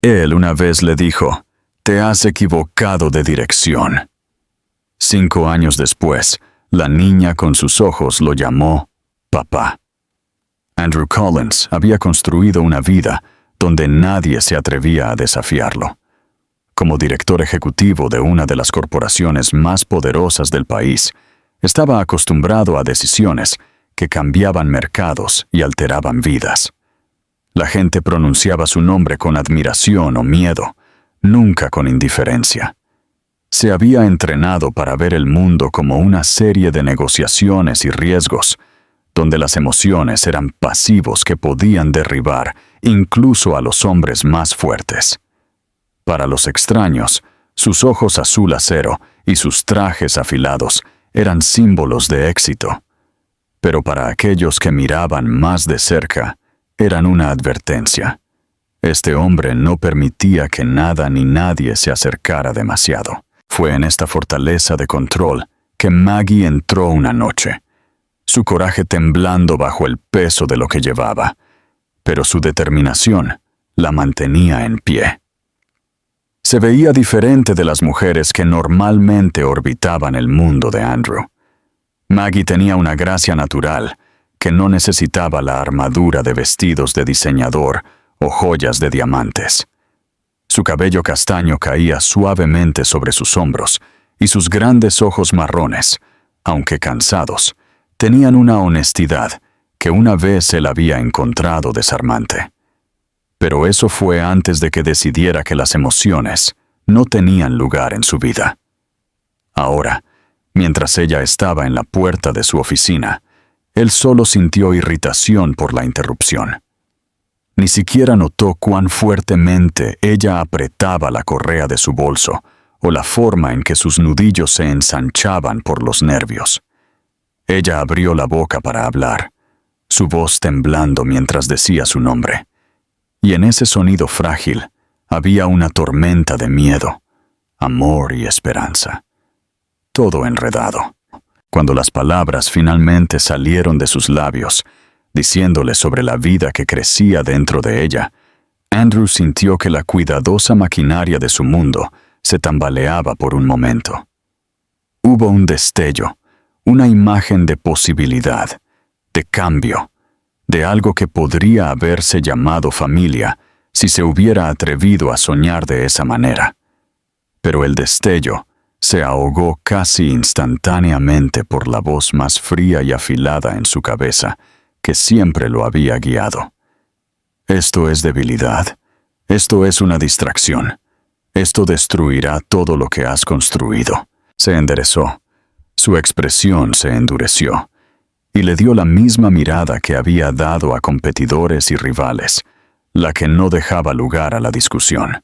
Él una vez le dijo, «Te has equivocado de dirección». 5 años después, la niña con sus ojos lo llamó papá. Andrew Collins había construido una vida donde nadie se atrevía a desafiarlo. Como director ejecutivo de una de las corporaciones más poderosas del país, estaba acostumbrado a decisiones que cambiaban mercados y alteraban vidas. La gente pronunciaba su nombre con admiración o miedo, nunca con indiferencia. Se había entrenado para ver el mundo como una serie de negociaciones y riesgos, donde las emociones eran pasivos que podían derribar incluso a los hombres más fuertes. Para los extraños, sus ojos azul acero y sus trajes afilados eran símbolos de éxito. Pero para aquellos que miraban más de cerca, eran una advertencia. Este hombre no permitía que nada ni nadie se acercara demasiado. Fue en esta fortaleza de control que Maggie entró una noche, su coraje temblando bajo el peso de lo que llevaba, pero su determinación la mantenía en pie. Se veía diferente de las mujeres que normalmente orbitaban el mundo de Andrew. Maggie tenía una gracia natural que no necesitaba la armadura de vestidos de diseñador o joyas de diamantes. Su cabello castaño caía suavemente sobre sus hombros y sus grandes ojos marrones, aunque cansados, tenían una honestidad que una vez él había encontrado desarmante. Pero eso fue antes de que decidiera que las emociones no tenían lugar en su vida. Ahora, mientras ella estaba en la puerta de su oficina, él solo sintió irritación por la interrupción. Ni siquiera notó cuán fuertemente ella apretaba la correa de su bolso o la forma en que sus nudillos se ensanchaban por los nervios. Ella abrió la boca para hablar, su voz temblando mientras decía su nombre. Y en ese sonido frágil había una tormenta de miedo, amor y esperanza. Todo enredado. Cuando las palabras finalmente salieron de sus labios, diciéndole sobre la vida que crecía dentro de ella, Andrew sintió que la cuidadosa maquinaria de su mundo se tambaleaba por un momento. Hubo un destello, una imagen de posibilidad, de cambio, de algo que podría haberse llamado familia si se hubiera atrevido a soñar de esa manera. Pero el destello se ahogó casi instantáneamente por la voz más fría y afilada en su cabeza, que siempre lo había guiado. Esto es debilidad. Esto es una distracción. Esto destruirá todo lo que has construido. Se enderezó. Su expresión se endureció, y le dio la misma mirada que había dado a competidores y rivales, la que no dejaba lugar a la discusión.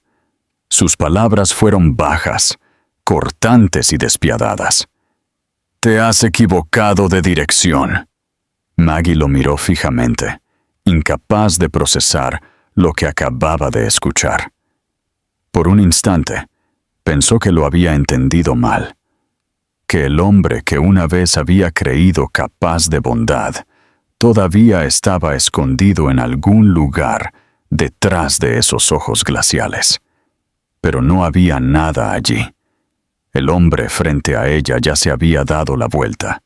Sus palabras fueron bajas, cortantes y despiadadas. «Te has equivocado de dirección». Maggie lo miró fijamente, incapaz de procesar lo que acababa de escuchar. Por un instante, pensó que lo había entendido mal, que el hombre que una vez había creído capaz de bondad todavía estaba escondido en algún lugar detrás de esos ojos glaciales. Pero no había nada allí. El hombre frente a ella ya se había dado la vuelta.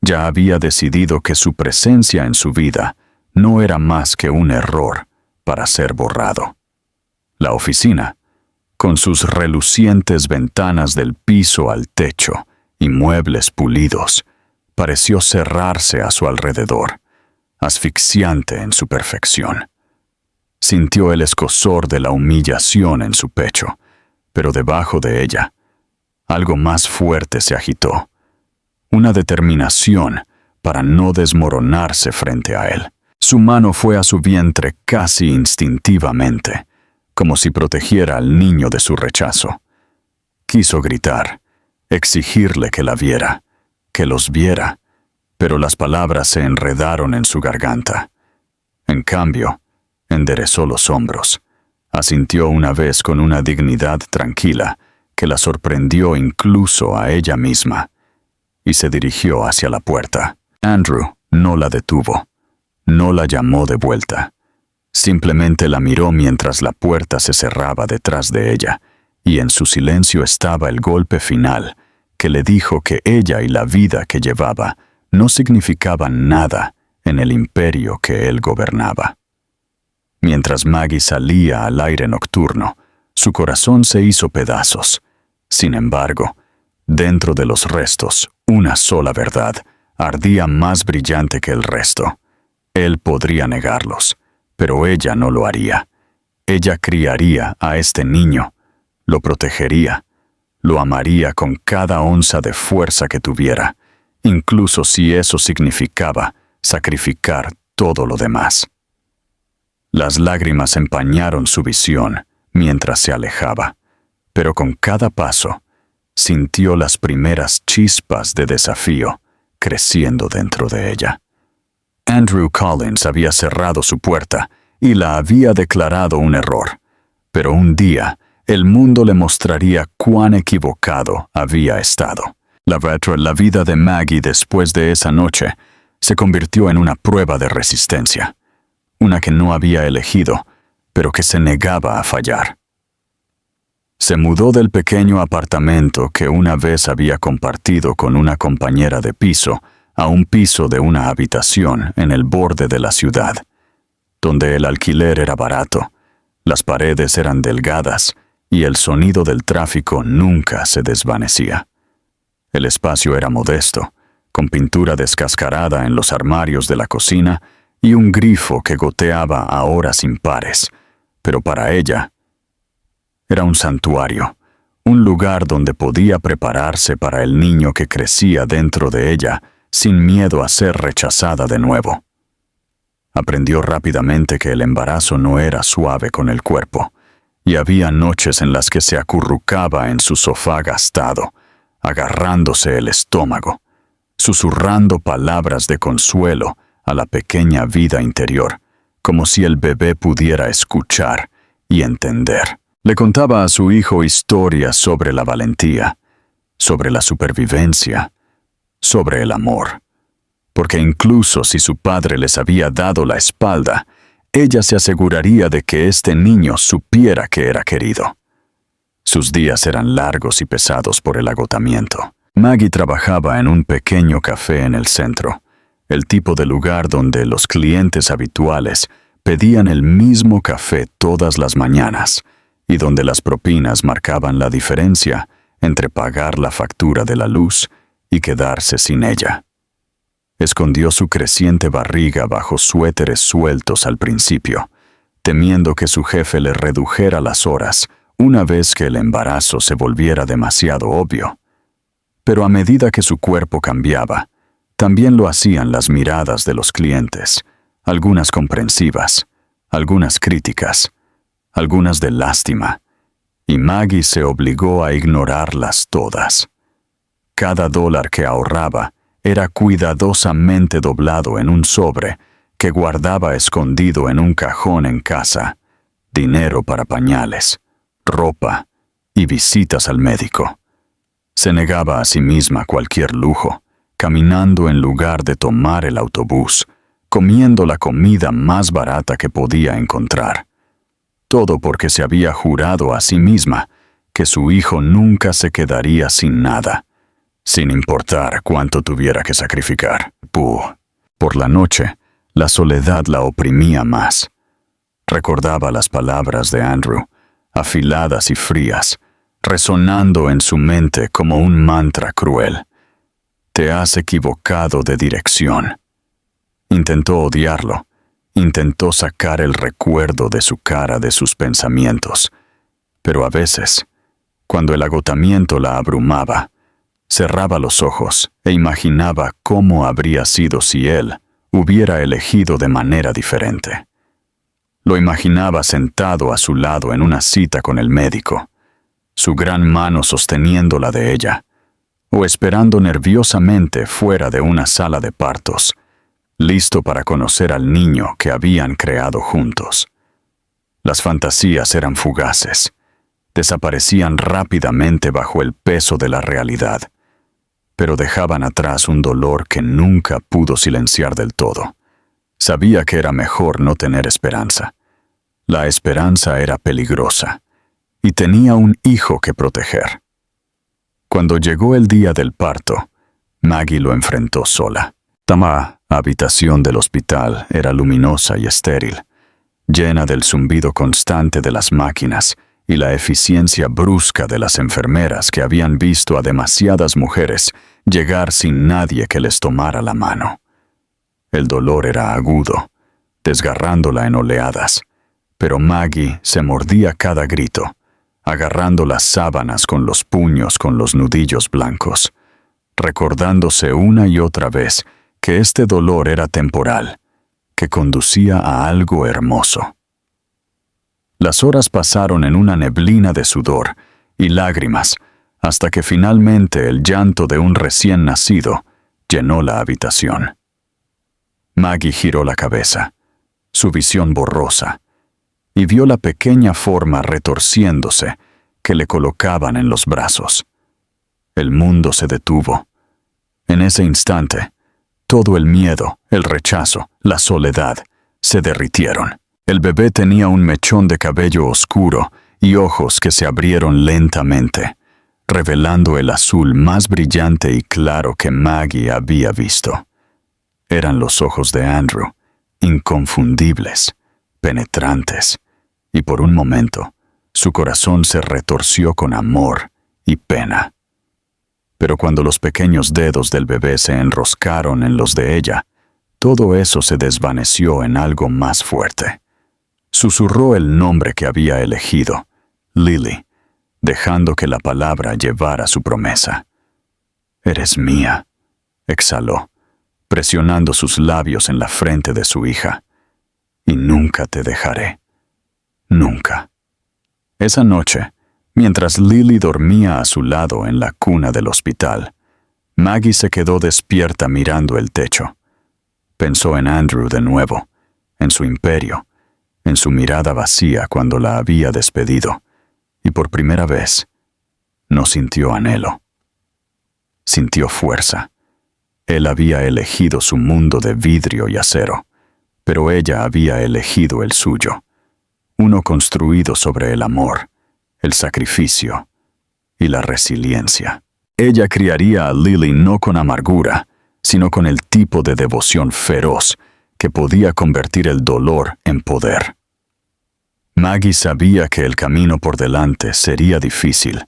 Ya había decidido que su presencia en su vida no era más que un error para ser borrado. La oficina, con sus relucientes ventanas del piso al techo y muebles pulidos, pareció cerrarse a su alrededor, asfixiante en su perfección. Sintió el escozor de la humillación en su pecho, pero debajo de ella, algo más fuerte se agitó, una determinación para no desmoronarse frente a él. Su mano fue a su vientre casi instintivamente, como si protegiera al niño de su rechazo. Quiso gritar, exigirle que la viera, que los viera, pero las palabras se enredaron en su garganta. En cambio, enderezó los hombros, asintió una vez con una dignidad tranquila que la sorprendió incluso a ella misma, y se dirigió hacia la puerta. Andrew no la detuvo, no la llamó de vuelta. Simplemente la miró mientras la puerta se cerraba detrás de ella, y en su silencio estaba el golpe final, que le dijo que ella y la vida que llevaba no significaban nada en el imperio que él gobernaba. Mientras Maggie salía al aire nocturno, su corazón se hizo pedazos. Sin embargo, dentro de los restos, una sola verdad ardía más brillante que el resto. Él podría negarlos, pero ella no lo haría. Ella criaría a este niño, lo protegería, lo amaría con cada onza de fuerza que tuviera, incluso si eso significaba sacrificar todo lo demás. Las lágrimas empañaron su visión mientras se alejaba, pero con cada paso sintió las primeras chispas de desafío creciendo dentro de ella. Andrew Collins había cerrado su puerta y la había declarado un error, pero un día el mundo le mostraría cuán equivocado había estado. La vida de Maggie después de esa noche se convirtió en una prueba de resistencia, una que no había elegido, pero que se negaba a fallar. Se mudó del pequeño apartamento que una vez había compartido con una compañera de piso a un piso de una habitación en el borde de la ciudad, donde el alquiler era barato, las paredes eran delgadas y el sonido del tráfico nunca se desvanecía. El espacio era modesto, con pintura descascarada en los armarios de la cocina y un grifo que goteaba a horas impares, pero para ella era un santuario, un lugar donde podía prepararse para el niño que crecía dentro de ella sin miedo a ser rechazada de nuevo. Aprendió rápidamente que el embarazo no era suave con el cuerpo, y había noches en las que se acurrucaba en su sofá gastado, agarrándose el estómago, susurrando palabras de consuelo a la pequeña vida interior, como si el bebé pudiera escuchar y entender. Le contaba a su hijo historias sobre la valentía, sobre la supervivencia, sobre el amor, porque incluso si su padre les había dado la espalda, ella se aseguraría de que este niño supiera que era querido. Sus días eran largos y pesados por el agotamiento. Maggie trabajaba en un pequeño café en el centro, el tipo de lugar donde los clientes habituales pedían el mismo café todas las mañanas y donde las propinas marcaban la diferencia entre pagar la factura de la luz y quedarse sin ella. Escondió su creciente barriga bajo suéteres sueltos al principio, temiendo que su jefe le redujera las horas una vez que el embarazo se volviera demasiado obvio. Pero a medida que su cuerpo cambiaba, también lo hacían las miradas de los clientes, algunas comprensivas, algunas críticas, algunas de lástima, y Maggie se obligó a ignorarlas todas. Cada dólar que ahorraba era cuidadosamente doblado en un sobre que guardaba escondido en un cajón en casa, dinero para pañales, ropa y visitas al médico. Se negaba a sí misma cualquier lujo, caminando en lugar de tomar el autobús, comiendo la comida más barata que podía encontrar. Todo porque se había jurado a sí misma que su hijo nunca se quedaría sin nada, sin importar cuánto tuviera que sacrificar. Por la noche, la soledad la oprimía más. Recordaba las palabras de Andrew, afiladas y frías, resonando en su mente como un mantra cruel. Te has equivocado de dirección. Intentó odiarlo, intentó sacar el recuerdo de su cara de sus pensamientos, pero a veces, cuando el agotamiento la abrumaba, cerraba los ojos e imaginaba cómo habría sido si él hubiera elegido de manera diferente. Lo imaginaba sentado a su lado en una cita con el médico, su gran mano sosteniendo la de ella, o esperando nerviosamente fuera de una sala de partos, listo para conocer al niño que habían creado juntos. Las fantasías eran fugaces, desaparecían rápidamente bajo el peso de la realidad, pero dejaban atrás un dolor que nunca pudo silenciar del todo. Sabía que era mejor no tener esperanza, La esperanza era peligrosa, y tenía un hijo que proteger. Cuando llegó el día del parto, Maggie lo enfrentó sola. La habitación del hospital era luminosa y estéril, llena del zumbido constante de las máquinas y la eficiencia brusca de las enfermeras que habían visto a demasiadas mujeres llegar sin nadie que les tomara la mano. El dolor era agudo, desgarrándola en oleadas, pero Maggie se mordía cada grito, agarrando las sábanas con los puños con los nudillos blancos, recordándose una y otra vez que este dolor era temporal, que conducía a algo hermoso. Las horas pasaron en una neblina de sudor y lágrimas, hasta que finalmente el llanto de un recién nacido llenó la habitación. Maggie giró la cabeza, su visión borrosa, y vio la pequeña forma retorciéndose que le colocaban en los brazos. El mundo se detuvo. En ese instante, todo el miedo, el rechazo, la soledad, se derritieron. El bebé tenía un mechón de cabello oscuro y ojos que se abrieron lentamente, revelando el azul más brillante y claro que Maggie había visto. Eran los ojos de Andrew, inconfundibles, penetrantes, y por un momento, su corazón se retorció con amor y pena. Pero cuando los pequeños dedos del bebé se enroscaron en los de ella, todo eso se desvaneció en algo más fuerte. Susurró el nombre que había elegido, Lily, dejando que la palabra llevara su promesa. «Eres mía», exhaló, presionando sus labios en la frente de su hija. «Y nunca te dejaré. Nunca». Esa noche, mientras Lily dormía a su lado en la cuna del hospital, Maggie se quedó despierta mirando el techo. Pensó en Andrew de nuevo, en su imperio, en su mirada vacía cuando la había despedido, y por primera vez no sintió anhelo. Sintió fuerza. Él había elegido su mundo de vidrio y acero, pero ella había elegido el suyo, uno construido sobre el amor, el sacrificio y la resiliencia. Ella criaría a Lily no con amargura, sino con el tipo de devoción feroz que podía convertir el dolor en poder. Maggie sabía que el camino por delante sería difícil,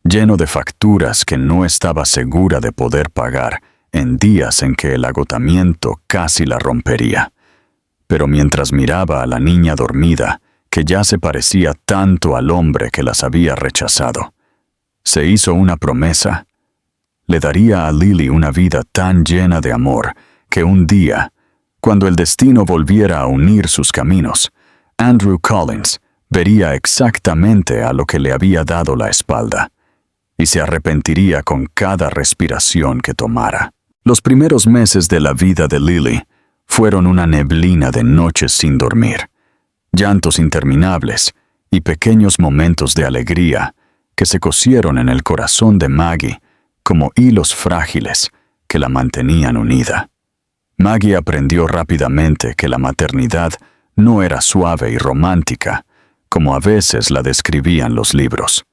lleno de facturas que no estaba segura de poder pagar en días en que el agotamiento casi la rompería. Pero mientras miraba a la niña dormida, que ya se parecía tanto al hombre que las había rechazado, se hizo una promesa. Le daría a Lily una vida tan llena de amor que un día, cuando el destino volviera a unir sus caminos, Andrew Collins vería exactamente a lo que le había dado la espalda y se arrepentiría con cada respiración que tomara. Los primeros meses de la vida de Lily fueron una neblina de noches sin dormir, llantos interminables y pequeños momentos de alegría que se cosieron en el corazón de Maggie como hilos frágiles que la mantenían unida. Maggie aprendió rápidamente que la maternidad no era suave y romántica, como a veces la describían los libros.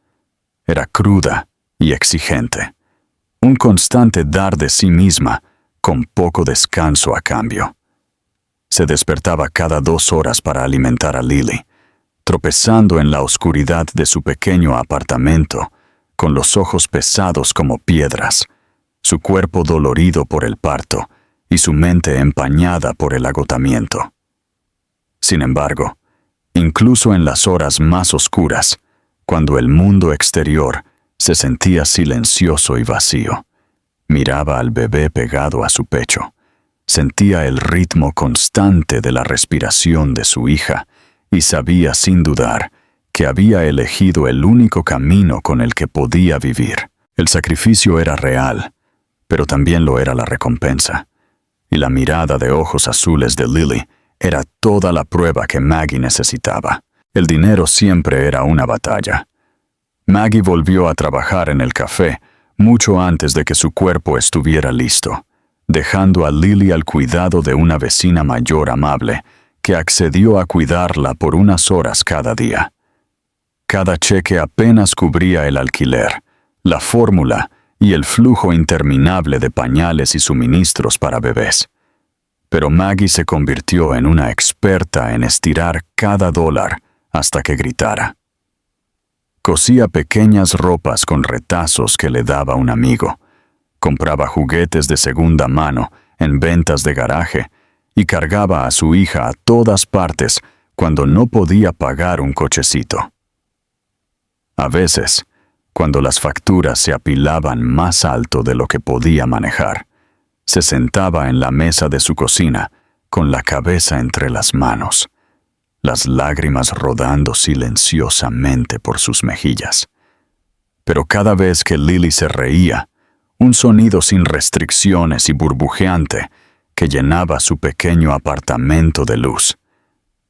Era cruda y exigente, un constante dar de sí misma con poco descanso a cambio. Se despertaba cada 2 horas para alimentar a Lily, tropezando en la oscuridad de su pequeño apartamento, con los ojos pesados como piedras, su cuerpo dolorido por el parto y su mente empañada por el agotamiento. Sin embargo, incluso en las horas más oscuras, cuando el mundo exterior se sentía silencioso y vacío, miraba al bebé pegado a su pecho, sentía el ritmo constante de la respiración de su hija y sabía sin dudar que había elegido el único camino con el que podía vivir. El sacrificio era real, pero también lo era la recompensa, y la mirada de ojos azules de Lily era toda la prueba que Maggie necesitaba. El dinero siempre era una batalla. Maggie volvió a trabajar en el café mucho antes de que su cuerpo estuviera listo, dejando a Lily al cuidado de una vecina mayor amable que accedió a cuidarla por unas horas cada día. Cada cheque apenas cubría el alquiler, la fórmula y el flujo interminable de pañales y suministros para bebés. Pero Maggie se convirtió en una experta en estirar cada dólar hasta que gritara. Cosía pequeñas ropas con retazos que le daba un amigo, compraba juguetes de segunda mano en ventas de garaje y cargaba a su hija a todas partes cuando no podía pagar un cochecito. A veces, cuando las facturas se apilaban más alto de lo que podía manejar, se sentaba en la mesa de su cocina con la cabeza entre las manos, las lágrimas rodando silenciosamente por sus mejillas. Pero cada vez que Lily se reía, un sonido sin restricciones y burbujeante que llenaba su pequeño apartamento de luz.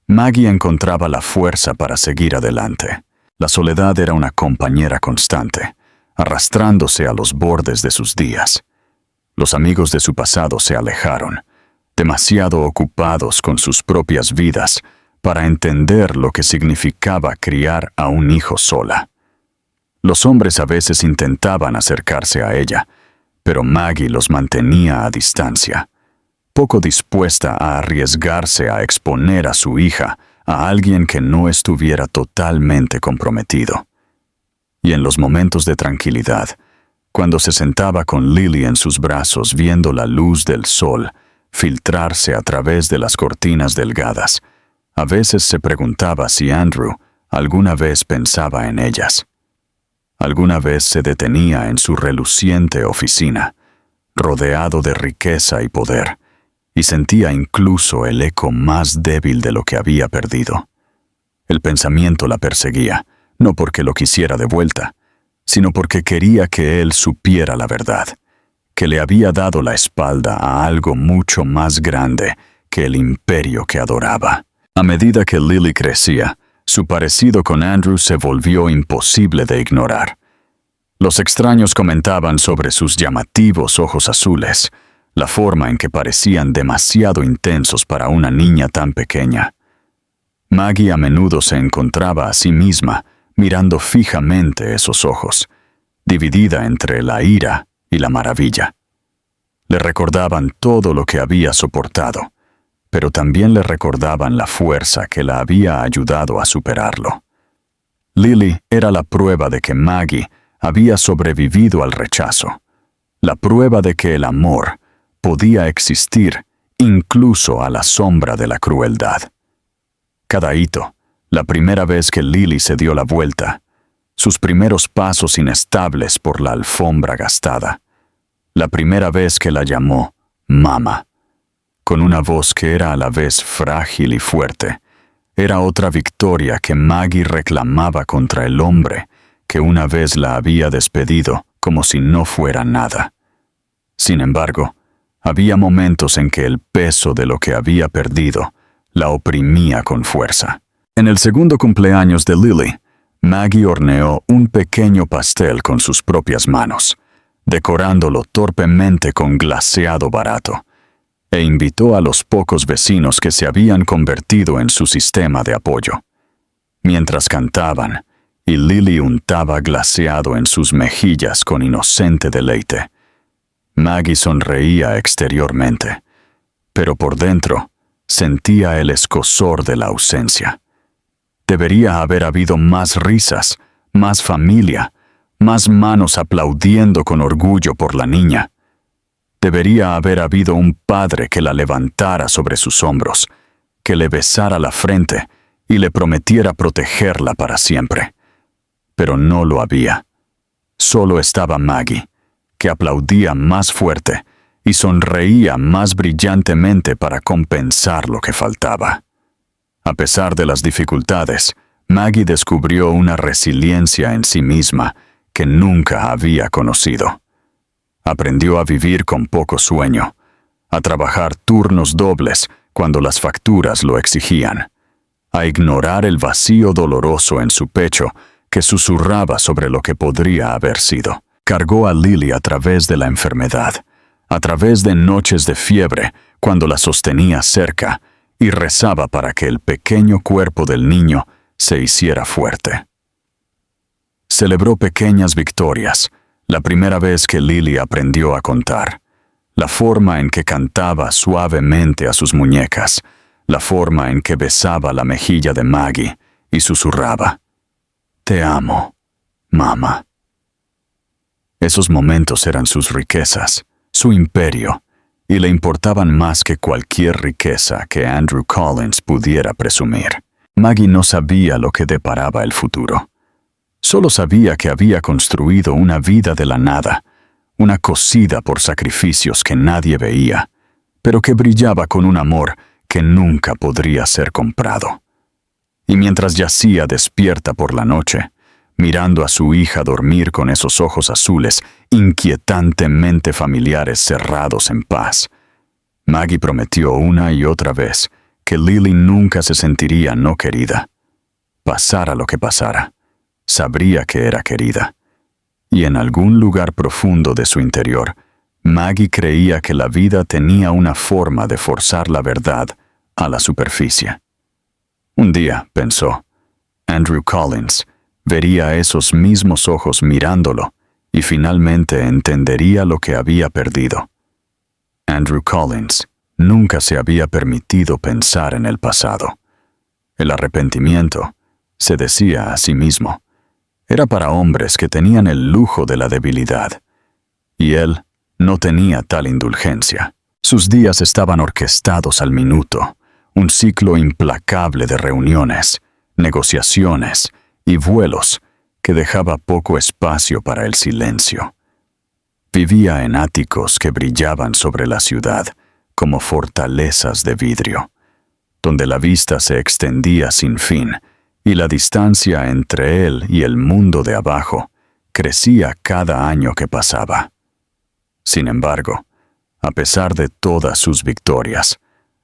Maggie encontraba la fuerza para seguir adelante. La soledad era una compañera constante, arrastrándose a los bordes de sus días. Los amigos de su pasado se alejaron, demasiado ocupados con sus propias vidas para entender lo que significaba criar a un hijo sola. Los hombres a veces intentaban acercarse a ella, pero Maggie los mantenía a distancia, poco dispuesta a arriesgarse a exponer a su hija a alguien que no estuviera totalmente comprometido. Y en los momentos de tranquilidad, cuando se sentaba con Lily en sus brazos viendo la luz del sol filtrarse a través de las cortinas delgadas, a veces se preguntaba si Andrew alguna vez pensaba en ellas. Alguna vez se detenía en su reluciente oficina, rodeado de riqueza y poder, y sentía incluso el eco más débil de lo que había perdido. El pensamiento la perseguía, no porque lo quisiera de vuelta, sino porque quería que él supiera la verdad, que le había dado la espalda a algo mucho más grande que el imperio que adoraba. A medida que Lily crecía, su parecido con Andrew se volvió imposible de ignorar. Los extraños comentaban sobre sus llamativos ojos azules, la forma en que parecían demasiado intensos para una niña tan pequeña. Maggie a menudo se encontraba a sí misma mirando fijamente esos ojos, dividida entre la ira y la maravilla. Le recordaban todo lo que había soportado, pero también le recordaban la fuerza que la había ayudado a superarlo. Lily era la prueba de que Maggie había sobrevivido al rechazo, la prueba de que el amor podía existir incluso a la sombra de la crueldad. Cada hito, la primera vez que Lily se dio la vuelta, sus primeros pasos inestables por la alfombra gastada, la primera vez que la llamó mamá, con una voz que era a la vez frágil y fuerte, era otra victoria que Maggie reclamaba contra el hombre que una vez la había despedido como si no fuera nada. Sin embargo, había momentos en que el peso de lo que había perdido la oprimía con fuerza. En el segundo cumpleaños de Lily, Maggie horneó un pequeño pastel con sus propias manos, decorándolo torpemente con glaseado barato, e invitó a los pocos vecinos que se habían convertido en su sistema de apoyo. Mientras cantaban, y Lily untaba glaseado en sus mejillas con inocente deleite, Maggie sonreía exteriormente, pero por dentro sentía el escozor de la ausencia. Debería haber habido más risas, más familia, más manos aplaudiendo con orgullo por la niña. Debería haber habido un padre que la levantara sobre sus hombros, que le besara la frente y le prometiera protegerla para siempre. Pero no lo había. Solo estaba Maggie, que aplaudía más fuerte y sonreía más brillantemente para compensar lo que faltaba. A pesar de las dificultades, Maggie descubrió una resiliencia en sí misma que nunca había conocido. Aprendió a vivir con poco sueño, a trabajar turnos dobles cuando las facturas lo exigían, a ignorar el vacío doloroso en su pecho que susurraba sobre lo que podría haber sido. Cargó a Lily a través de la enfermedad, a través de noches de fiebre cuando la sostenía cerca y rezaba para que el pequeño cuerpo del niño se hiciera fuerte. Celebró pequeñas victorias, la primera vez que Lily aprendió a contar, la forma en que cantaba suavemente a sus muñecas, la forma en que besaba la mejilla de Maggie y susurraba, «Te amo, mamá». Esos momentos eran sus riquezas, su imperio, y le importaban más que cualquier riqueza que Andrew Collins pudiera presumir. Maggie no sabía lo que deparaba el futuro. Solo sabía que había construido una vida de la nada, una cosida por sacrificios que nadie veía, pero que brillaba con un amor que nunca podría ser comprado. Y mientras yacía despierta por la noche, mirando a su hija dormir con esos ojos azules inquietantemente familiares cerrados en paz, Maggie prometió una y otra vez que Lily nunca se sentiría no querida. Pasara lo que pasara, sabría que era querida. Y en algún lugar profundo de su interior, Maggie creía que la vida tenía una forma de forzar la verdad a la superficie. Un día, pensó, Andrew Collins vería esos mismos ojos mirándolo y finalmente entendería lo que había perdido. Andrew Collins nunca se había permitido pensar en el pasado. El arrepentimiento, se decía a sí mismo, era para hombres que tenían el lujo de la debilidad, y él no tenía tal indulgencia. Sus días estaban orquestados al minuto, un ciclo implacable de reuniones, negociaciones y vuelos que dejaba poco espacio para el silencio. Vivía en áticos que brillaban sobre la ciudad como fortalezas de vidrio, donde la vista se extendía sin fin y la distancia entre él y el mundo de abajo crecía cada año que pasaba. Sin embargo, a pesar de todas sus victorias,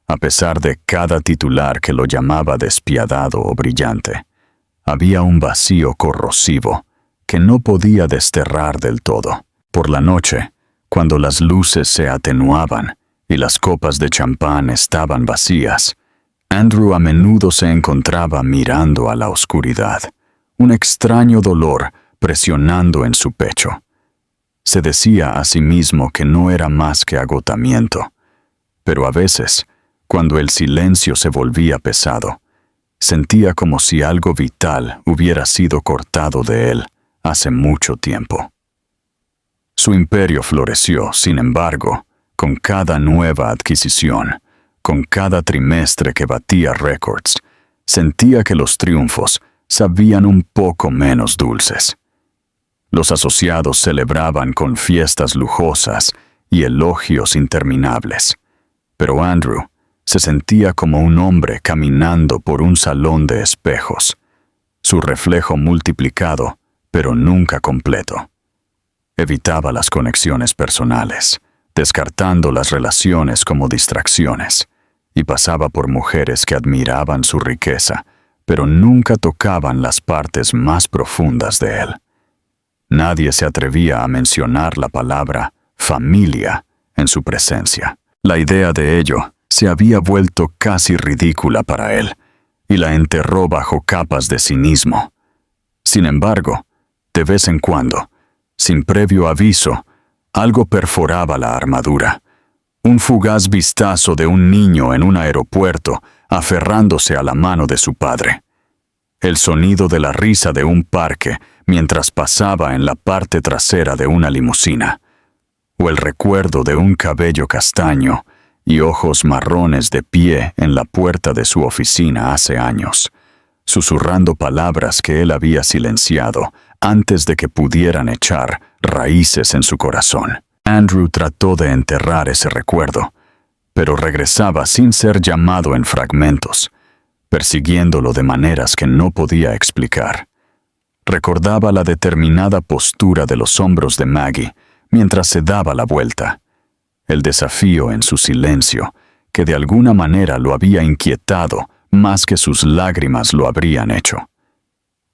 a pesar de cada titular que lo llamaba despiadado o brillante, había un vacío corrosivo que no podía desterrar del todo. Por la noche, cuando las luces se atenuaban y las copas de champán estaban vacías, Andrew a menudo se encontraba mirando a la oscuridad, un extraño dolor presionando en su pecho. Se decía a sí mismo que no era más que agotamiento, pero a veces, cuando el silencio se volvía pesado, sentía como si algo vital hubiera sido cortado de él hace mucho tiempo. Su imperio floreció, sin embargo, con cada nueva adquisición, con cada trimestre que batía récords. Sentía que los triunfos sabían un poco menos dulces. Los asociados celebraban con fiestas lujosas y elogios interminables, pero Andrew se sentía como un hombre caminando por un salón de espejos, su reflejo multiplicado, pero nunca completo. Evitaba las conexiones personales, descartando las relaciones como distracciones, y pasaba por mujeres que admiraban su riqueza, pero nunca tocaban las partes más profundas de él. Nadie se atrevía a mencionar la palabra familia en su presencia. La idea de ello se había vuelto casi ridícula para él, y la enterró bajo capas de cinismo. Sin embargo, de vez en cuando, sin previo aviso, algo perforaba la armadura. Un fugaz vistazo de un niño en un aeropuerto aferrándose a la mano de su padre. El sonido de la risa de un parque mientras pasaba en la parte trasera de una limusina. O el recuerdo de un cabello castaño y ojos marrones de pie en la puerta de su oficina hace años, susurrando palabras que él había silenciado antes de que pudieran echar raíces en su corazón. Andrew trató de enterrar ese recuerdo, pero regresaba sin ser llamado en fragmentos, persiguiéndolo de maneras que no podía explicar. Recordaba la determinada postura de los hombros de Maggie mientras se daba la vuelta, el desafío en su silencio, que de alguna manera lo había inquietado más que sus lágrimas lo habrían hecho.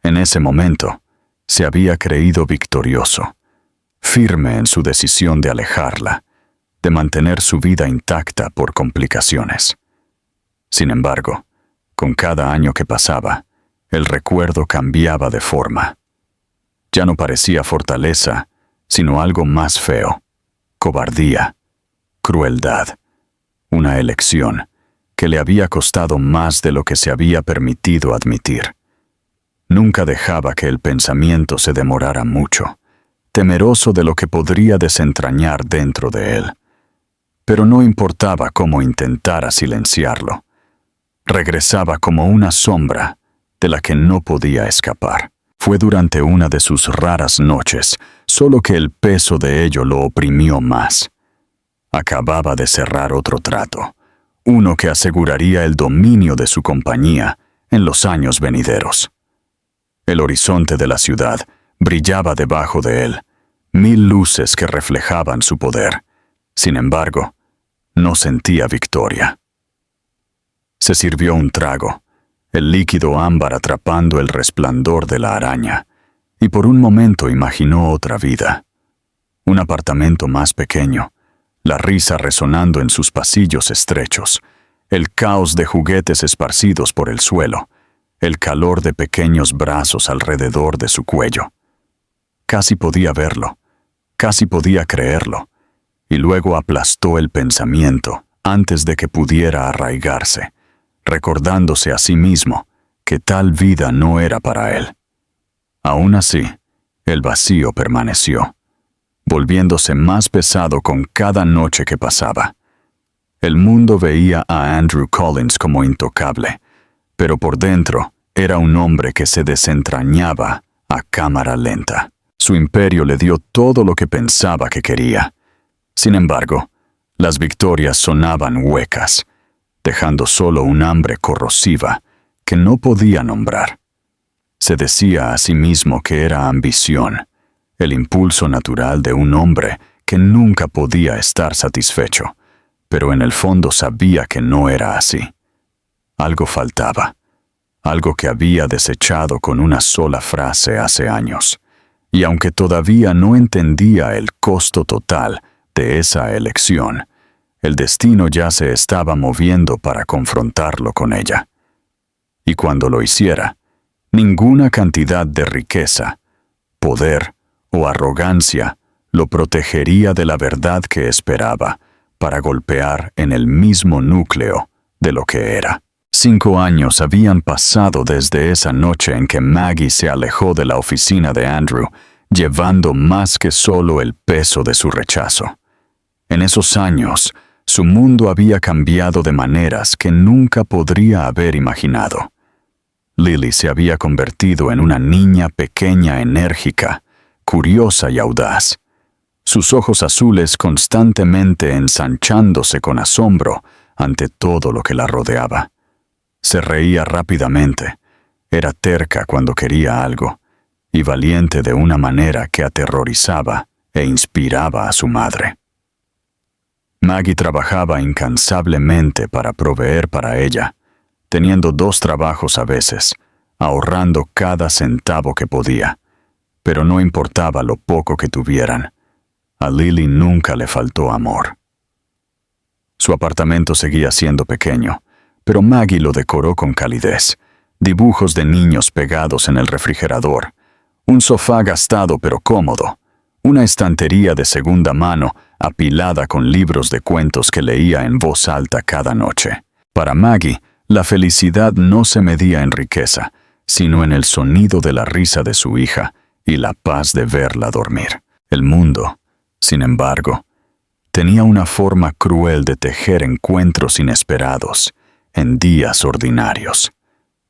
En ese momento, se había creído victorioso, firme en su decisión de alejarla, de mantener su vida intacta por complicaciones. Sin embargo, con cada año que pasaba, el recuerdo cambiaba de forma. Ya no parecía fortaleza, sino algo más feo: cobardía, crueldad, una elección que le había costado más de lo que se había permitido admitir. Nunca dejaba que el pensamiento se demorara mucho, temeroso de lo que podría desentrañar dentro de él. Pero no importaba cómo intentara silenciarlo. Regresaba como una sombra de la que no podía escapar. Fue durante una de sus raras noches, solo que el peso de ello lo oprimió más. Acababa de cerrar otro trato, uno que aseguraría el dominio de su compañía en los años venideros. El horizonte de la ciudad brillaba debajo de él, 1000 luces que reflejaban su poder. Sin embargo, no sentía victoria. Se sirvió un trago, el líquido ámbar atrapando el resplandor de la araña, y por un momento imaginó otra vida. Un apartamento más pequeño, la risa resonando en sus pasillos estrechos, el caos de juguetes esparcidos por el suelo, el calor de pequeños brazos alrededor de su cuello. Casi podía verlo, casi podía creerlo, y luego aplastó el pensamiento antes de que pudiera arraigarse, recordándose a sí mismo que tal vida no era para él. Aún así, el vacío permaneció, volviéndose más pesado con cada noche que pasaba. El mundo veía a Andrew Collins como intocable, pero por dentro era un hombre que se desentrañaba a cámara lenta. Su imperio le dio todo lo que pensaba que quería. Sin embargo, las victorias sonaban huecas, dejando solo un hambre corrosiva que no podía nombrar. Se decía a sí mismo que era ambición, el impulso natural de un hombre que nunca podía estar satisfecho, pero en el fondo sabía que no era así. Algo faltaba, algo que había desechado con una sola frase hace años, y aunque todavía no entendía el costo total de esa elección, el destino ya se estaba moviendo para confrontarlo con ella. Y cuando lo hiciera, ninguna cantidad de riqueza, poder o arrogancia lo protegería de la verdad que esperaba para golpear en el mismo núcleo de lo que era. 5 años habían pasado desde esa noche en que Maggie se alejó de la oficina de Andrew, llevando más que solo el peso de su rechazo. En esos años, su mundo había cambiado de maneras que nunca podría haber imaginado. Lily se había convertido en una niña pequeña, enérgica, curiosa y audaz. Sus ojos azules constantemente ensanchándose con asombro ante todo lo que la rodeaba. Se reía rápidamente, era terca cuando quería algo, y valiente de una manera que aterrorizaba e inspiraba a su madre. Maggie trabajaba incansablemente para proveer para ella, teniendo 2 trabajos a veces, ahorrando cada centavo que podía, pero no importaba lo poco que tuvieran. A Lily nunca le faltó amor. Su apartamento seguía siendo pequeño, pero Maggie lo decoró con calidez, dibujos de niños pegados en el refrigerador, un sofá gastado pero cómodo, una estantería de segunda mano apilada con libros de cuentos que leía en voz alta cada noche. Para Maggie, la felicidad no se medía en riqueza, sino en el sonido de la risa de su hija y la paz de verla dormir. El mundo, sin embargo, tenía una forma cruel de tejer encuentros inesperados en días ordinarios.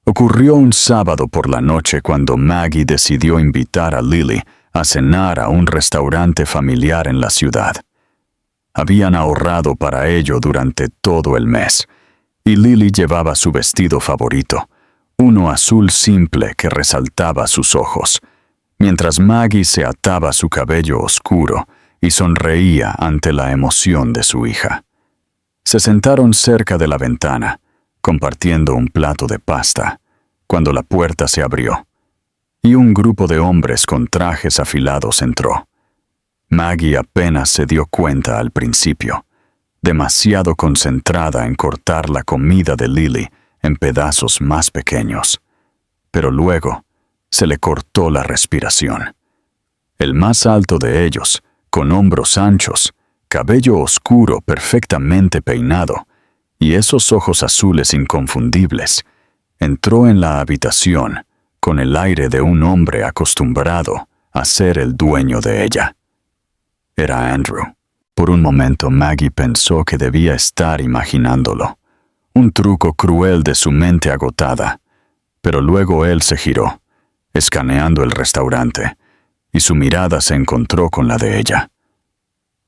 Ocurrió un sábado por la noche cuando Maggie decidió invitar a Lily a cenar a un restaurante familiar en la ciudad. Habían ahorrado para ello durante todo el mes, y Lily llevaba su vestido favorito, uno azul simple que resaltaba sus ojos, mientras Maggie se ataba su cabello oscuro y sonreía ante la emoción de su hija. Se sentaron cerca de la ventana, compartiendo un plato de pasta, cuando la puerta se abrió, y un grupo de hombres con trajes afilados entró. Maggie apenas se dio cuenta al principio, demasiado concentrada en cortar la comida de Lily en pedazos más pequeños. Pero luego se le cortó la respiración. El más alto de ellos, con hombros anchos, cabello oscuro perfectamente peinado, y esos ojos azules inconfundibles, entró en la habitación con el aire de un hombre acostumbrado a ser el dueño de ella. Era Andrew. Por un momento Maggie pensó que debía estar imaginándolo, un truco cruel de su mente agotada, pero luego él se giró, escaneando el restaurante, y su mirada se encontró con la de ella.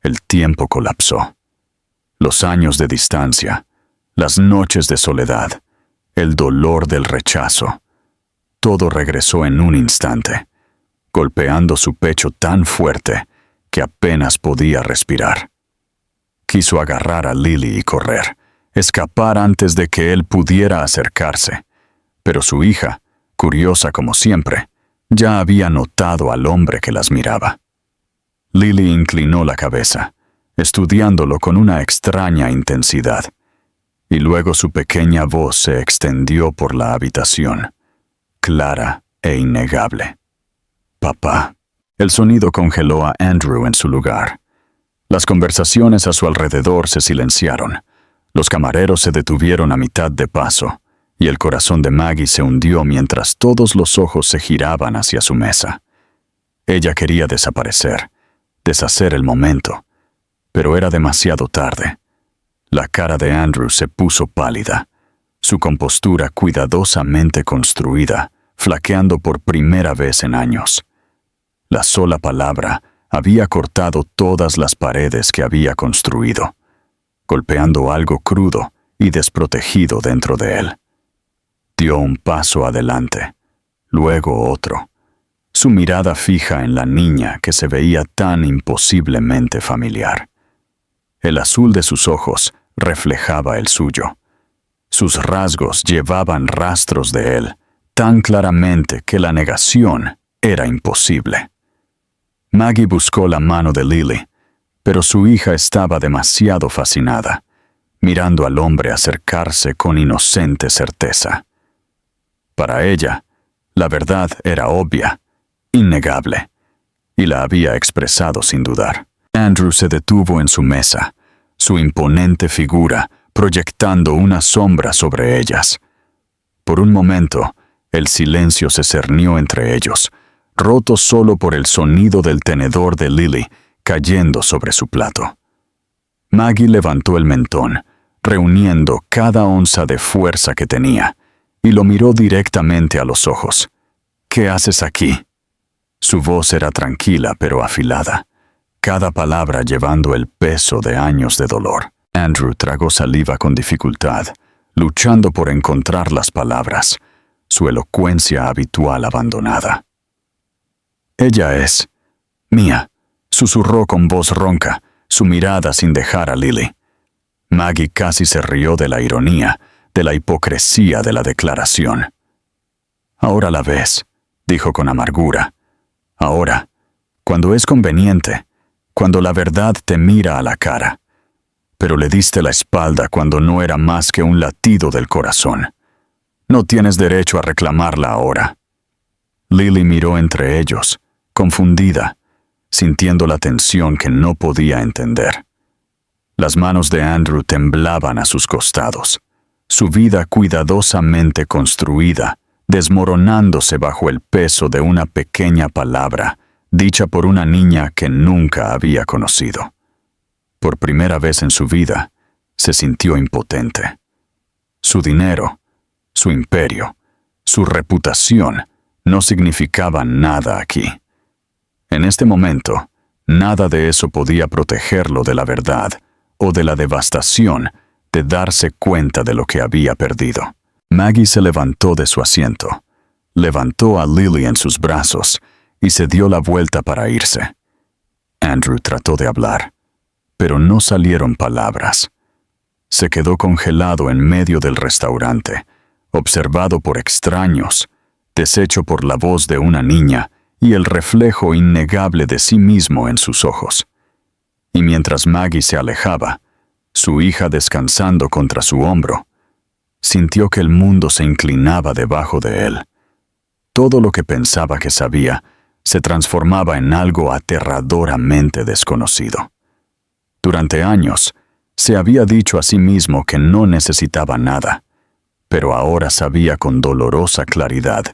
El tiempo colapsó. Los años de distancia, las noches de soledad, el dolor del rechazo, todo regresó en un instante, golpeando su pecho tan fuerte que apenas podía respirar. Quiso agarrar a Lily y correr, escapar antes de que él pudiera acercarse, pero su hija, curiosa como siempre, ya había notado al hombre que las miraba. Lily inclinó la cabeza, estudiándolo con una extraña intensidad, y luego su pequeña voz se extendió por la habitación, clara e innegable. «Papá». El sonido congeló a Andrew en su lugar. Las conversaciones a su alrededor se silenciaron. Los camareros se detuvieron a mitad de paso, y el corazón de Maggie se hundió mientras todos los ojos se giraban hacia su mesa. Ella quería desaparecer, deshacer el momento, pero era demasiado tarde. La cara de Andrew se puso pálida, su compostura cuidadosamente construida, flaqueando por primera vez en años. La sola palabra había cortado todas las paredes que había construido, golpeando algo crudo y desprotegido dentro de él. Dio un paso adelante, luego otro, su mirada fija en la niña que se veía tan imposiblemente familiar. El azul de sus ojos reflejaba el suyo. Sus rasgos llevaban rastros de él, tan claramente que la negación era imposible. Maggie buscó la mano de Lily, pero su hija estaba demasiado fascinada, mirando al hombre acercarse con inocente certeza. Para ella, la verdad era obvia, innegable, y la había expresado sin dudar. Andrew se detuvo en su mesa, su imponente figura proyectando una sombra sobre ellas. Por un momento, el silencio se cernió entre ellos, roto solo por el sonido del tenedor de Lily cayendo sobre su plato. Maggie levantó el mentón, reuniendo cada onza de fuerza que tenía, y lo miró directamente a los ojos. «¿Qué haces aquí?» Su voz era tranquila pero afilada, cada palabra llevando el peso de años de dolor. Andrew tragó saliva con dificultad, luchando por encontrar las palabras, su elocuencia habitual abandonada. «Ella es mía», susurró con voz ronca, su mirada sin dejar a Lily. Maggie casi se rió de la ironía, de la hipocresía de la declaración. «Ahora la ves», dijo con amargura. «Ahora, cuando es conveniente, cuando la verdad te mira a la cara. Pero le diste la espalda cuando no era más que un latido del corazón. No tienes derecho a reclamarla ahora». Lily miró entre ellos, confundida, sintiendo la tensión que no podía entender. Las manos de Andrew temblaban a sus costados, su vida cuidadosamente construida, desmoronándose bajo el peso de una pequeña palabra, dicha por una niña que nunca había conocido. Por primera vez en su vida, se sintió impotente. Su dinero, su imperio, su reputación no significaban nada aquí. En este momento, nada de eso podía protegerlo de la verdad o de la devastación de darse cuenta de lo que había perdido. Maggie se levantó de su asiento, levantó a Lily en sus brazos y se dio la vuelta para irse. Andrew trató de hablar, pero no salieron palabras. Se quedó congelado en medio del restaurante, observado por extraños, deshecho por la voz de una niña y el reflejo innegable de sí mismo en sus ojos. Y mientras Maggie se alejaba, su hija descansando contra su hombro, sintió que el mundo se inclinaba debajo de él. Todo lo que pensaba que sabía se transformaba en algo aterradoramente desconocido. Durante años, se había dicho a sí mismo que no necesitaba nada, pero ahora sabía con dolorosa claridad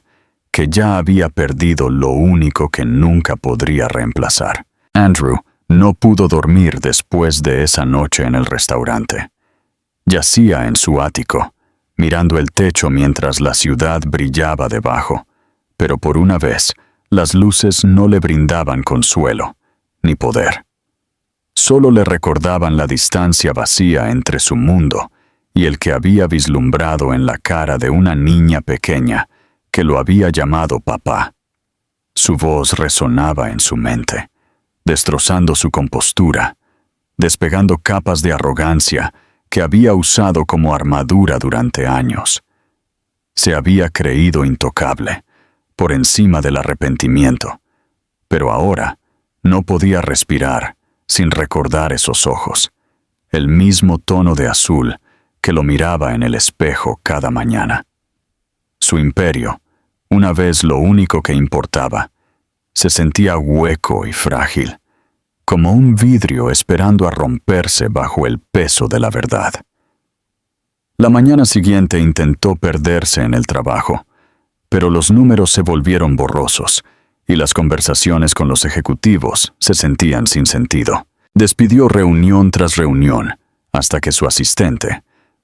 que ya había perdido lo único que nunca podría reemplazar. Andrew no pudo dormir después de esa noche en el restaurante. Yacía en su ático, mirando el techo mientras la ciudad brillaba debajo, pero por una vez las luces no le brindaban consuelo ni poder. Solo le recordaban la distancia vacía entre su mundo y el que había vislumbrado en la cara de una niña pequeña que lo había llamado papá. Su voz resonaba en su mente, destrozando su compostura, despegando capas de arrogancia que había usado como armadura durante años. Se había creído intocable, por encima del arrepentimiento, pero ahora no podía respirar sin recordar esos ojos, el mismo tono de azul que lo miraba en el espejo cada mañana. Su imperio, una vez lo único que importaba, se sentía hueco y frágil, como un vidrio esperando a romperse bajo el peso de la verdad. La mañana siguiente intentó perderse en el trabajo, pero los números se volvieron borrosos y las conversaciones con los ejecutivos se sentían sin sentido. Despidió reunión tras reunión, hasta que su asistente,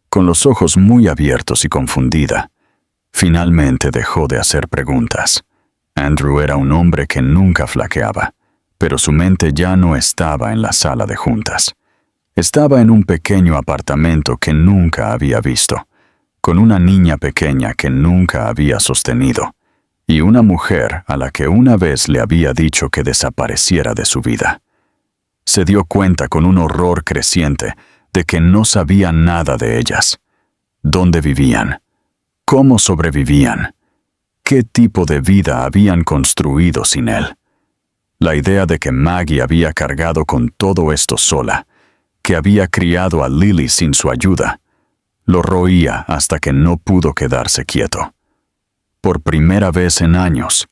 con los ojos muy abiertos y confundida, finalmente dejó de hacer preguntas. Andrew era un hombre que nunca flaqueaba, pero su mente ya no estaba en la sala de juntas. Estaba en un pequeño apartamento que nunca había visto, con una niña pequeña que nunca había sostenido, y una mujer a la que una vez le había dicho que desapareciera de su vida. Se dio cuenta con un horror creciente de que no sabía nada de ellas. ¿Dónde vivían? ¿Cómo sobrevivían? ¿Qué tipo de vida habían construido sin él? La idea de que Maggie había cargado con todo esto sola, que había criado a Lily sin su ayuda, lo roía hasta que no pudo quedarse quieto. Por primera vez en años,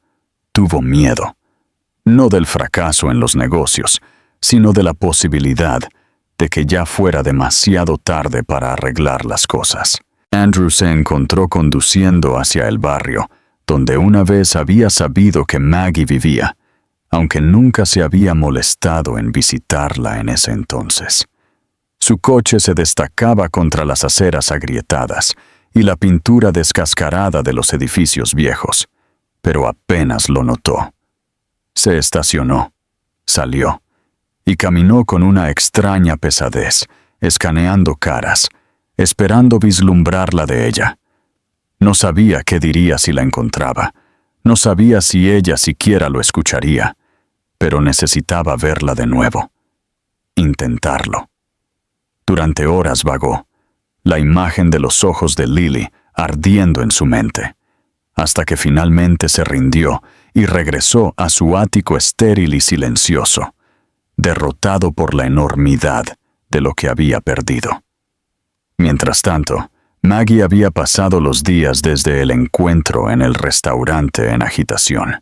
tuvo miedo, no del fracaso en los negocios, sino de la posibilidad de que ya fuera demasiado tarde para arreglar las cosas. Andrew se encontró conduciendo hacia el barrio, donde una vez había sabido que Maggie vivía, aunque nunca se había molestado en visitarla en ese entonces. Su coche se destacaba contra las aceras agrietadas y la pintura descascarada de los edificios viejos, pero apenas lo notó. Se estacionó, salió, y caminó con una extraña pesadez, escaneando caras, esperando vislumbrar la de ella. No sabía qué diría si la encontraba, no sabía si ella siquiera lo escucharía, pero necesitaba verla de nuevo, intentarlo. Durante horas vagó, la imagen de los ojos de Lily ardiendo en su mente, hasta que finalmente se rindió y regresó a su ático estéril y silencioso, derrotado por la enormidad de lo que había perdido. Mientras tanto, Maggie había pasado los días desde el encuentro en el restaurante en agitación.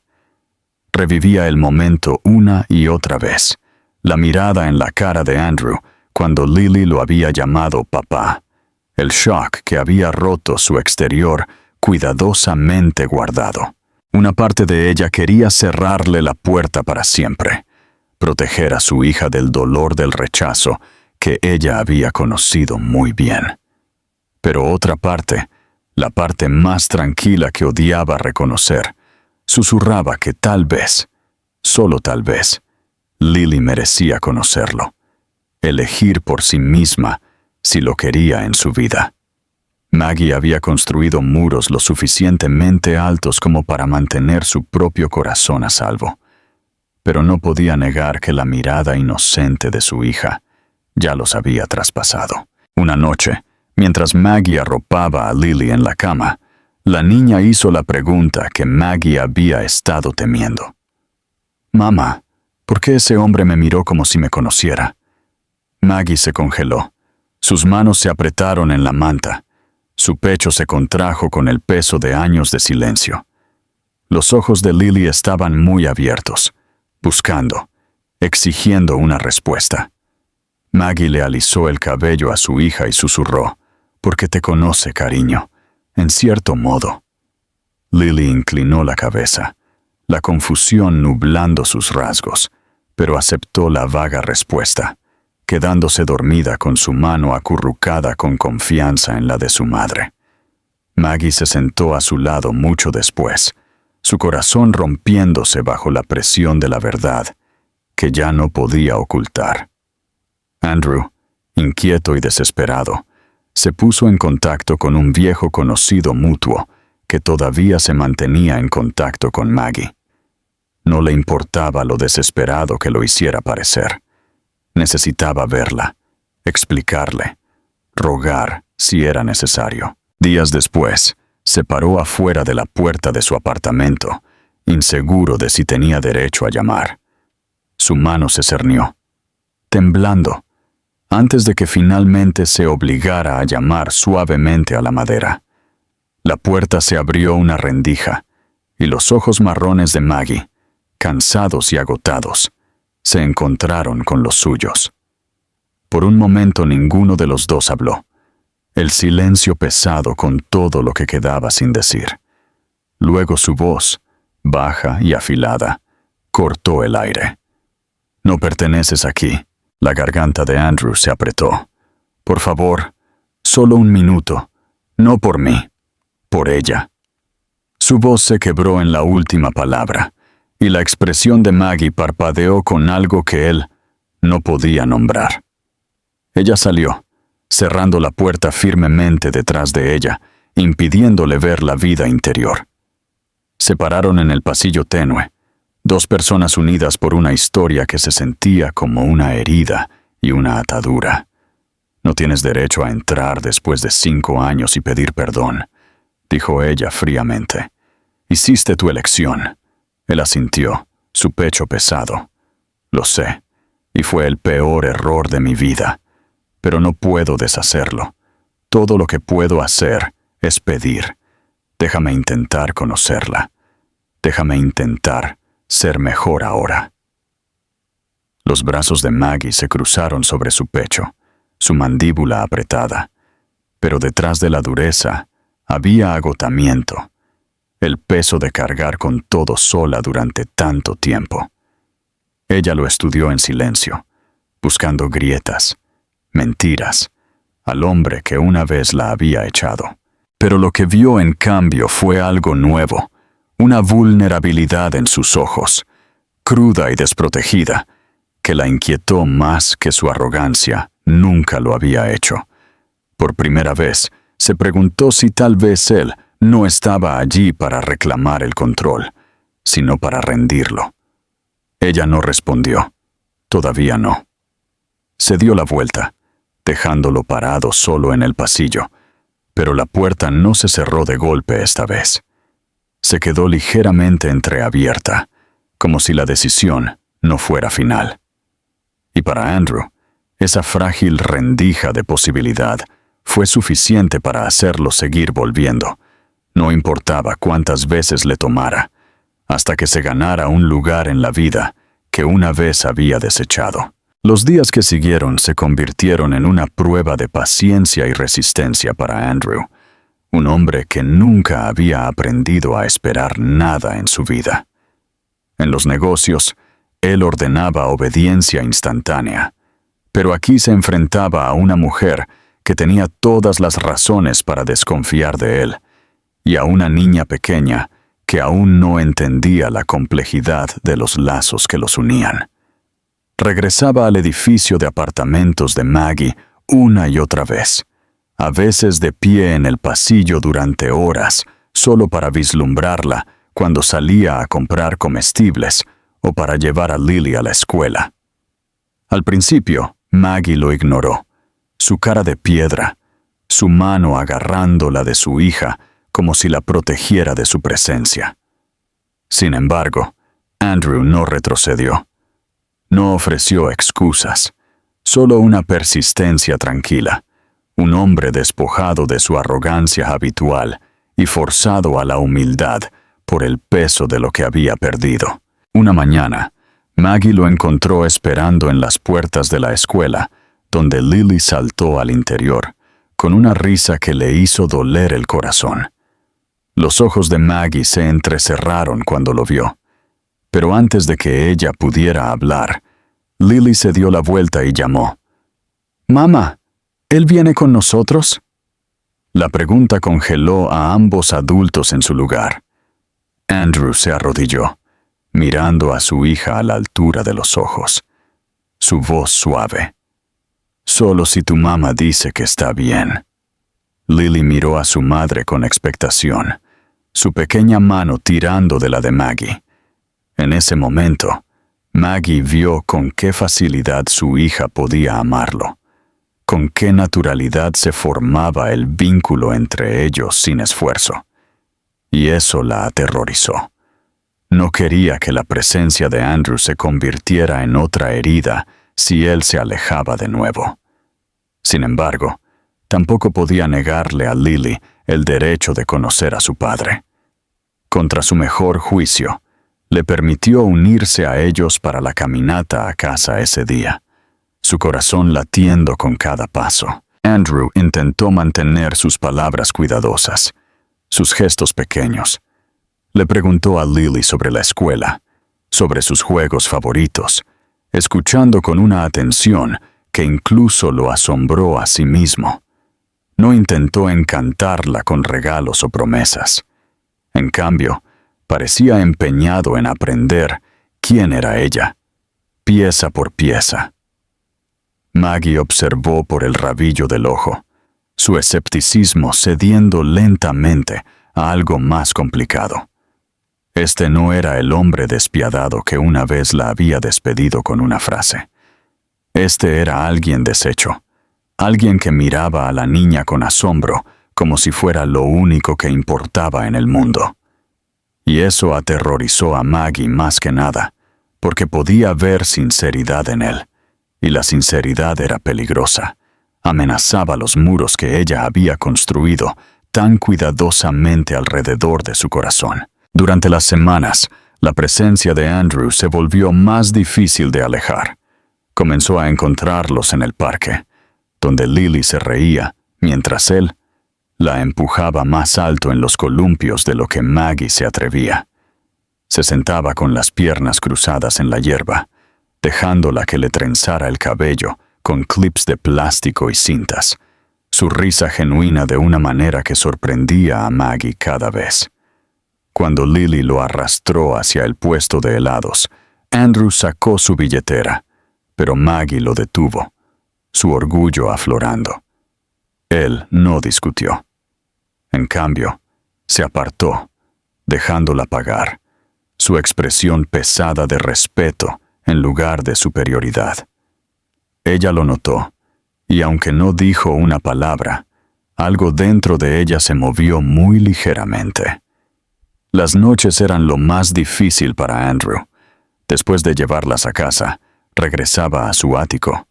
Revivía el momento una y otra vez, la mirada en la cara de Andrew cuando Lily lo había llamado papá, el shock que había roto su exterior cuidadosamente guardado. Una parte de ella quería cerrarle la puerta para siempre, proteger a su hija del dolor del rechazo que ella había conocido muy bien. Pero otra parte, la parte más tranquila que odiaba reconocer, susurraba que tal vez, solo tal vez, Lily merecía conocerlo, elegir por sí misma si lo quería en su vida. Maggie había construido muros lo suficientemente altos como para mantener su propio corazón a salvo, pero no podía negar que la mirada inocente de su hija ya los había traspasado. Una noche, mientras Maggie arropaba a Lily en la cama, la niña hizo la pregunta que Maggie había estado temiendo. «Mamá, ¿por qué ese hombre me miró como si me conociera?» Maggie se congeló, Sus manos se apretaron en la manta. Su pecho se contrajo con el peso de años de silencio. Los ojos de Lily estaban muy abiertos, buscando, exigiendo una respuesta. Maggie le alisó el cabello a su hija y susurró, «Porque te conoce, cariño, en cierto modo». Lily inclinó la cabeza, la confusión nublando sus rasgos, pero aceptó la vaga respuesta, quedándose dormida con su mano acurrucada con confianza en la de su madre. Maggie se sentó a su lado mucho después, su corazón rompiéndose bajo la presión de la verdad, que ya no podía ocultar. Andrew, inquieto y desesperado, se puso en contacto con un viejo conocido mutuo que todavía se mantenía en contacto con Maggie. No le importaba lo desesperado que lo hiciera parecer. Necesitaba verla, explicarle, rogar si era necesario. Días después, se paró afuera de la puerta de su apartamento, inseguro de si tenía derecho a llamar. Su mano se cernió, temblando, antes de que finalmente se obligara a llamar suavemente a la madera. La puerta se abrió una rendija, y los ojos marrones de Maggie, cansados y agotados, se encontraron con los suyos. Por un momento ninguno de los dos habló. El silencio pesado con todo lo que quedaba sin decir. Luego su voz, baja y afilada, cortó el aire. «No perteneces aquí». La garganta de Andrew se apretó. «Por favor, solo un minuto. No por mí, por ella». Su voz se quebró en la última palabra, y la expresión de Maggie parpadeó con algo que él no podía nombrar. Ella salió, cerrando la puerta firmemente detrás de ella, impidiéndole ver la vida interior. Se pararon en el pasillo tenue, dos personas unidas por una historia que se sentía como una herida y una atadura. «No tienes derecho a entrar después de 5 años y pedir perdón», dijo ella fríamente. «Hiciste tu elección». Él asintió, su pecho pesado. «Lo sé, y fue el peor error de mi vida, pero no puedo deshacerlo. Todo lo que puedo hacer es pedir. Déjame intentar conocerla. Déjame intentar ser mejor ahora». Los brazos de Maggie se cruzaron sobre su pecho, su mandíbula apretada, pero detrás de la dureza había agotamiento, el peso de cargar con todo sola durante tanto tiempo. Ella lo estudió en silencio, buscando grietas, mentiras, al hombre que una vez la había echado. Pero lo que vio en cambio fue algo nuevo, una vulnerabilidad en sus ojos, cruda y desprotegida, que la inquietó más que su arrogancia nunca lo había hecho. Por primera vez, se preguntó si tal vez él no estaba allí para reclamar el control, sino para rendirlo. Ella no respondió. Todavía no. Se dio la vuelta, dejándolo parado solo en el pasillo, pero la puerta no se cerró de golpe esta vez. Se quedó ligeramente entreabierta, como si la decisión no fuera final. Y para Andrew, esa frágil rendija de posibilidad fue suficiente para hacerlo seguir volviendo. No importaba cuántas veces le tomara, hasta que se ganara un lugar en la vida que una vez había desechado. Los días que siguieron se convirtieron en una prueba de paciencia y resistencia para Andrew, un hombre que nunca había aprendido a esperar nada en su vida. En los negocios, él ordenaba obediencia instantánea, pero aquí se enfrentaba a una mujer que tenía todas las razones para desconfiar de él, y a una niña pequeña que aún no entendía la complejidad de los lazos que los unían. Regresaba al edificio de apartamentos de Maggie una y otra vez, a veces de pie en el pasillo durante horas, solo para vislumbrarla cuando salía a comprar comestibles o para llevar a Lily a la escuela. Al principio, Maggie lo ignoró, su cara de piedra, su mano agarrando la de su hija como si la protegiera de su presencia. Sin embargo, Andrew no retrocedió. No ofreció excusas, solo una persistencia tranquila, un hombre despojado de su arrogancia habitual y forzado a la humildad por el peso de lo que había perdido. Una mañana, Maggie lo encontró esperando en las puertas de la escuela, donde Lily saltó al interior, con una risa que le hizo doler el corazón. Los ojos de Maggie se entrecerraron cuando lo vio, pero antes de que ella pudiera hablar, Lily se dio la vuelta y llamó. «Mamá, ¿él viene con nosotros?» La pregunta congeló a ambos adultos en su lugar. Andrew se arrodilló, mirando a su hija a la altura de los ojos. Su voz suave. «Solo si tu mamá dice que está bien». Lily miró a su madre con expectación, su pequeña mano tirando de la de Maggie. En ese momento, Maggie vio con qué facilidad su hija podía amarlo, con qué naturalidad se formaba el vínculo entre ellos sin esfuerzo. Y eso la aterrorizó. No quería que la presencia de Andrew se convirtiera en otra herida si él se alejaba de nuevo. Sin embargo, tampoco podía negarle a Lily el derecho de conocer a su padre. Contra su mejor juicio, le permitió unirse a ellos para la caminata a casa ese día, su corazón latiendo con cada paso. Andrew intentó mantener sus palabras cuidadosas, sus gestos pequeños. Le preguntó a Lily sobre la escuela, sobre sus juegos favoritos, escuchando con una atención que incluso lo asombró a sí mismo. No intentó encantarla con regalos o promesas. En cambio, parecía empeñado en aprender quién era ella, pieza por pieza. Maggie observó por el rabillo del ojo, su escepticismo cediendo lentamente a algo más complicado. Este no era el hombre despiadado que una vez la había despedido con una frase. Este era alguien deshecho, alguien que miraba a la niña con asombro, como si fuera lo único que importaba en el mundo. Y eso aterrorizó a Maggie más que nada, porque podía ver sinceridad en él, y la sinceridad era peligrosa. Amenazaba los muros que ella había construido tan cuidadosamente alrededor de su corazón. Durante las semanas, la presencia de Andrew se volvió más difícil de alejar. Comenzó a encontrarlos en el parque, donde Lily se reía, mientras él la empujaba más alto en los columpios de lo que Maggie se atrevía. Se sentaba con las piernas cruzadas en la hierba, dejándola que le trenzara el cabello con clips de plástico y cintas, su risa genuina de una manera que sorprendía a Maggie cada vez. Cuando Lily lo arrastró hacia el puesto de helados, Andrew sacó su billetera, pero Maggie lo detuvo, su orgullo aflorando. Él no discutió. En cambio, se apartó, dejándola pagar, su expresión pesada de respeto en lugar de superioridad. Ella lo notó, y aunque no dijo una palabra, algo dentro de ella se movió muy ligeramente. Las noches eran lo más difícil para Andrew. Después de llevarlas a casa, regresaba a su ático,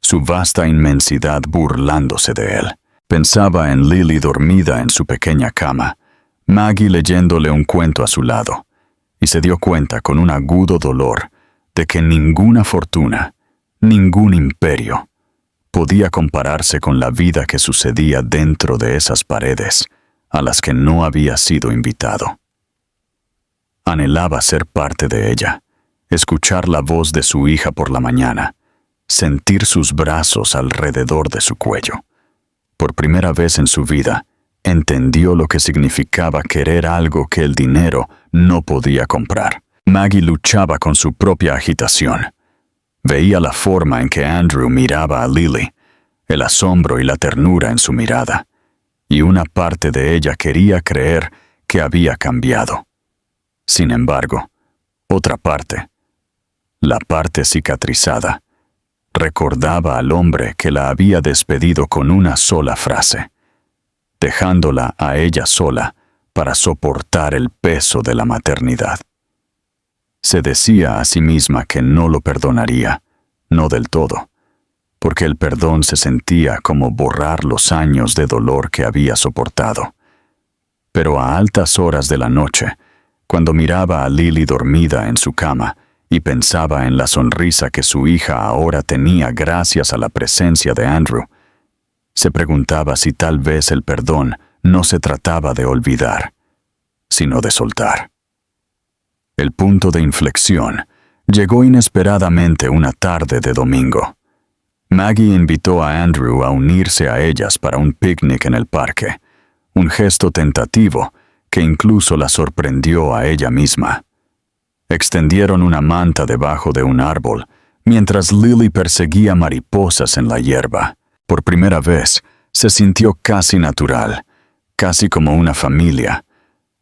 su vasta inmensidad burlándose de él. Pensaba en Lily dormida en su pequeña cama, Maggie leyéndole un cuento a su lado, y se dio cuenta con un agudo dolor de que ninguna fortuna, ningún imperio, podía compararse con la vida que sucedía dentro de esas paredes a las que no había sido invitado. Anhelaba ser parte de ella, escuchar la voz de su hija por la mañana, sentir sus brazos alrededor de su cuello. Por primera vez en su vida, entendió lo que significaba querer algo que el dinero no podía comprar. Maggie luchaba con su propia agitación. Veía la forma en que Andrew miraba a Lily, el asombro y la ternura en su mirada, y una parte de ella quería creer que había cambiado. Sin embargo, otra parte, la parte cicatrizada, recordaba al hombre que la había despedido con una sola frase, dejándola a ella sola para soportar el peso de la maternidad. Se decía a sí misma que no lo perdonaría, no del todo, porque el perdón se sentía como borrar los años de dolor que había soportado. Pero a altas horas de la noche, cuando miraba a Lily dormida en su cama y pensaba en la sonrisa que su hija ahora tenía gracias a la presencia de Andrew, se preguntaba si tal vez el perdón no se trataba de olvidar, sino de soltar. El punto de inflexión llegó inesperadamente una tarde de domingo. Maggie invitó a Andrew a unirse a ellas para un picnic en el parque, un gesto tentativo que incluso la sorprendió a ella misma. Extendieron una manta debajo de un árbol, mientras Lily perseguía mariposas en la hierba. Por primera vez, se sintió casi natural, casi como una familia,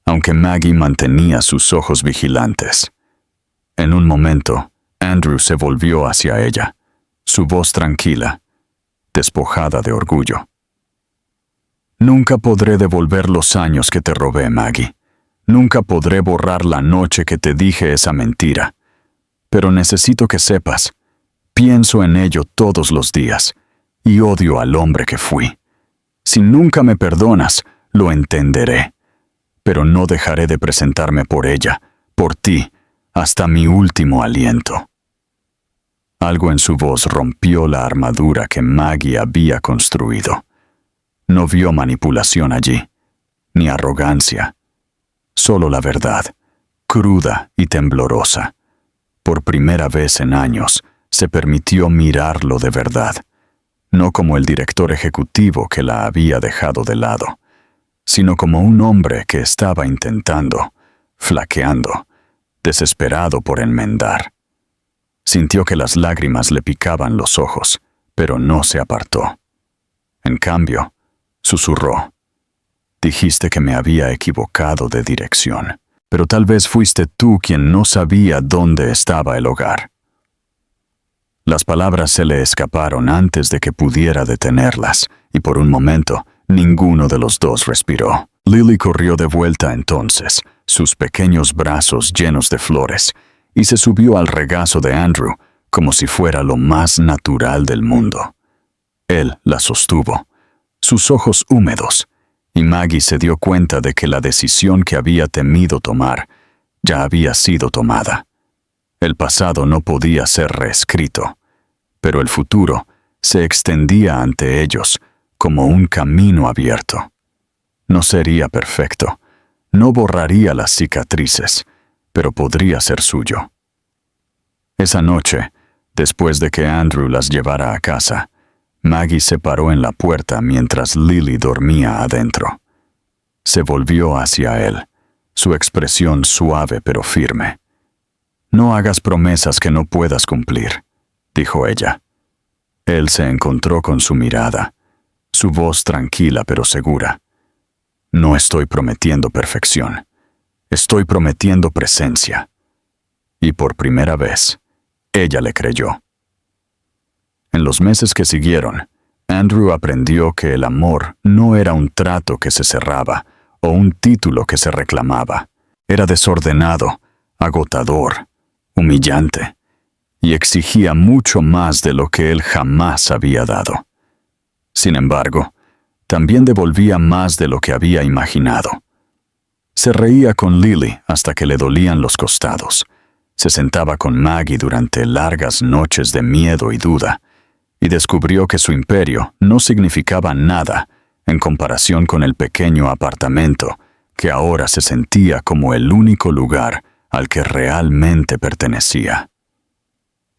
aunque Maggie mantenía sus ojos vigilantes. En un momento, Andrew se volvió hacia ella, su voz tranquila, despojada de orgullo. Nunca podré devolver los años que te robé, Maggie. Nunca podré borrar la noche que te dije esa mentira. Pero necesito que sepas, pienso en ello todos los días, y odio al hombre que fui. Si nunca me perdonas, lo entenderé. Pero no dejaré de presentarme por ella, por ti, hasta mi último aliento. Algo en su voz rompió la armadura que Maggie había construido. No vio manipulación allí, ni arrogancia. Solo la verdad, cruda y temblorosa. Por primera vez en años, se permitió mirarlo de verdad, no como el director ejecutivo que la había dejado de lado, sino como un hombre que estaba intentando, flaqueando, desesperado por enmendar. Sintió que las lágrimas le picaban los ojos, pero no se apartó. En cambio, susurró: «Dijiste que me había equivocado de dirección, pero tal vez fuiste tú quien no sabía dónde estaba el hogar». Las palabras se le escaparon antes de que pudiera detenerlas, y por un momento, ninguno de los dos respiró. Lily corrió de vuelta entonces, sus pequeños brazos llenos de flores, y se subió al regazo de Andrew como si fuera lo más natural del mundo. Él la sostuvo, sus ojos húmedos, y Maggie se dio cuenta de que la decisión que había temido tomar ya había sido tomada. El pasado no podía ser reescrito, pero el futuro se extendía ante ellos como un camino abierto. No sería perfecto, no borraría las cicatrices, pero podría ser suyo. Esa noche, después de que Andrew las llevara a casa, Maggie se paró en la puerta mientras Lily dormía adentro. Se volvió hacia él, su expresión suave pero firme. «No hagas promesas que no puedas cumplir», dijo ella. Él se encontró con su mirada, su voz tranquila pero segura. «No estoy prometiendo perfección. Estoy prometiendo presencia». Y por primera vez, ella le creyó. En los meses que siguieron, Andrew aprendió que el amor no era un trato que se cerraba o un título que se reclamaba. Era desordenado, agotador, humillante, y exigía mucho más de lo que él jamás había dado. Sin embargo, también devolvía más de lo que había imaginado. Se reía con Lily hasta que le dolían los costados. Se sentaba con Maggie durante largas noches de miedo y duda, y descubrió que su imperio no significaba nada en comparación con el pequeño apartamento que ahora se sentía como el único lugar al que realmente pertenecía.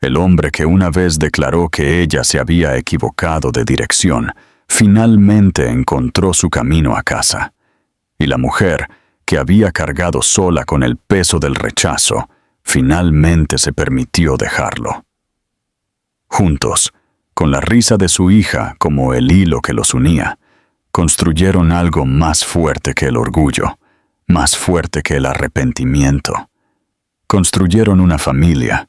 El hombre que una vez declaró que ella se había equivocado de dirección, finalmente encontró su camino a casa, y la mujer que había cargado sola con el peso del rechazo, finalmente se permitió dejarlo. Juntos, con la risa de su hija como el hilo que los unía, construyeron algo más fuerte que el orgullo, más fuerte que el arrepentimiento. Construyeron una familia,